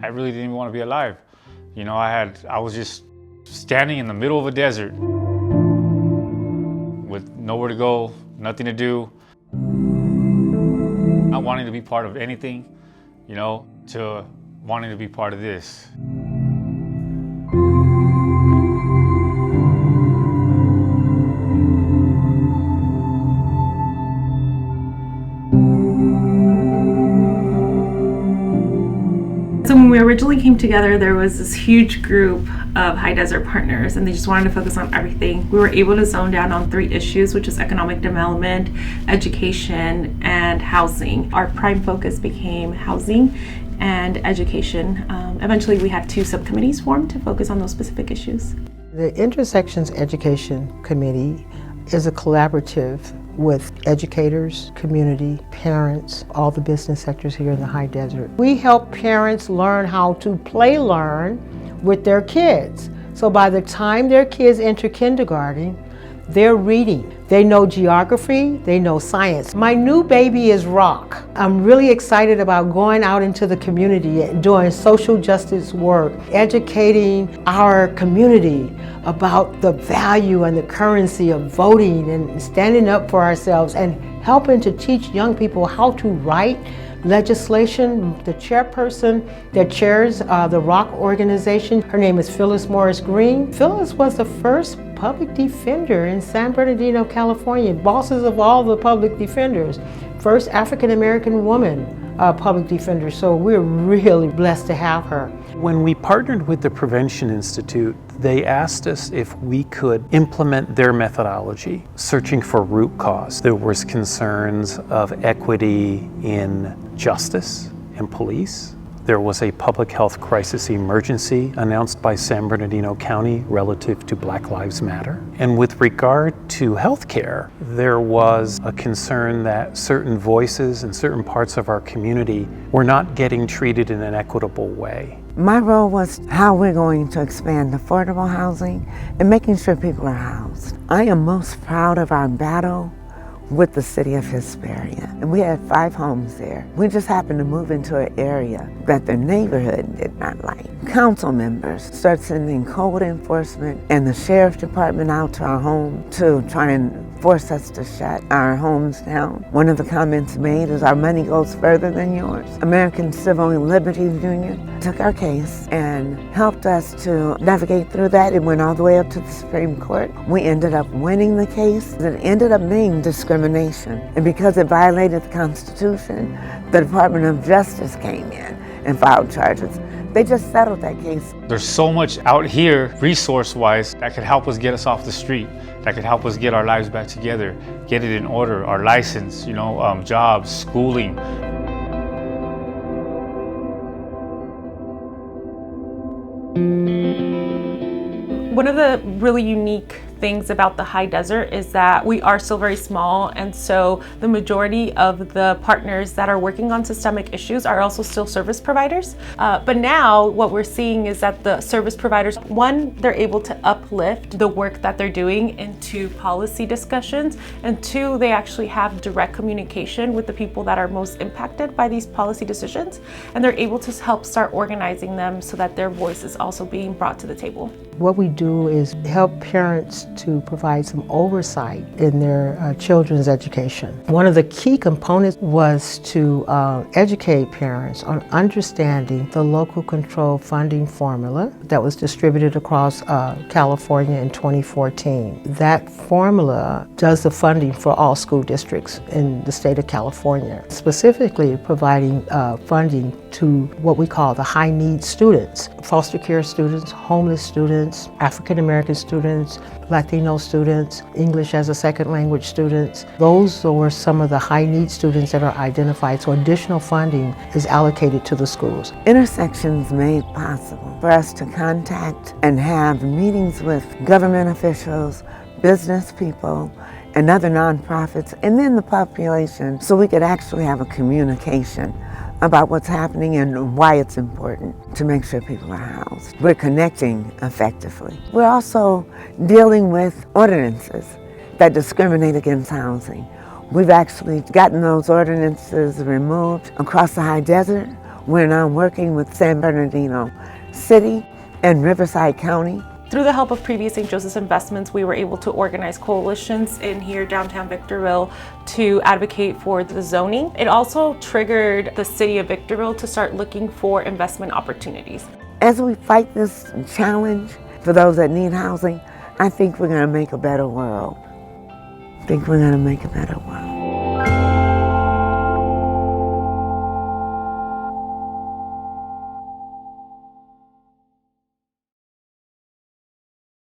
I really didn't even want to be alive. You know, I was just standing in the middle of a desert with nowhere to go, nothing to do, not wanting to be part of anything, you know, to wanting to be part of this. So when we originally came together, there was this huge group of high desert partners, and they just wanted to focus on everything. We were able to zone down on 3 issues, which is economic development, education, and housing. Our prime focus became housing and education. Eventually, we had 2 subcommittees formed to focus on those specific issues. The Intersections Education Committee is a collaborative with educators, community, parents, all the business sectors here in the high desert. We help parents learn how to learn with their kids. So by the time their kids enter kindergarten, they're reading. They know geography, they know science. My new baby is rock. I'm really excited about going out into the community and doing social justice work, educating our community about the value and the currency of voting and standing up for ourselves and helping to teach young people how to write legislation. The chairperson that chairs the ROC organization, her name is Phyllis Morris Green. Phyllis was the first public defender in San Bernardino, California, bosses of all the public defenders, first African-American woman public defender, so we're really blessed to have her. When we partnered with the Prevention Institute, they asked us if we could implement their methodology, searching for root cause. There was concerns of equity in justice and police. There was a public health crisis emergency announced by San Bernardino County relative to Black Lives Matter. And with regard to healthcare, there was a concern that certain voices in certain parts of our community were not getting treated in an equitable way. My role was how we're going to expand affordable housing and making sure people are housed. I am most proud of our battle with the city of Hesperia. And we had 5 homes there. We just happened to move into an area that the neighborhood did not like. Council members started sending code enforcement and the sheriff department out to our home to try and force us to shut our homes down. One of the comments made is, our money goes further than yours. American Civil Liberties Union took our case and helped us to navigate through that. It went all the way up to the Supreme Court. We ended up winning the case. It ended up being discrimination. And because it violated the Constitution, the Department of Justice came in and filed charges. They just settled that case. There's so much out here, resource-wise, that could help us get us off the street, that could help us get our lives back together, get it in order, our license, you know, jobs, schooling. One of the really unique things about the high desert is that we are still very small, and so the majority of the partners that are working on systemic issues are also still service providers. But now what we're seeing is that the service providers, one, they're able to uplift the work that they're doing into policy discussions, and 2, they actually have direct communication with the people that are most impacted by these policy decisions, and they're able to help start organizing them so that their voice is also being brought to the table. What we do is help parents to provide some oversight in their children's education. One of the key components was to educate parents on understanding the local control funding formula that was distributed across California in 2014. That formula does the funding for all school districts in the state of California, specifically providing funding to what we call the high need students, foster care students, homeless students, African American students, Latino students, English as a second language students. Those were some of the high need students that are identified, so additional funding is allocated to the schools. Intersections made possible for us to contact and have meetings with government officials, business people, and other nonprofits, and then the population, so we could actually have a communication about what's happening and why it's important to make sure people are housed. We're connecting effectively. We're also dealing with ordinances that discriminate against housing. We've actually gotten those ordinances removed across the high desert. We're now working with San Bernardino City and Riverside County. Through the help of previous St. Joseph's investments, we were able to organize coalitions in here downtown Victorville to advocate for the zoning. It also triggered the city of Victorville to start looking for investment opportunities. As we fight this challenge for those that need housing, I think we're going to make a better world. I think we're going to make a better world.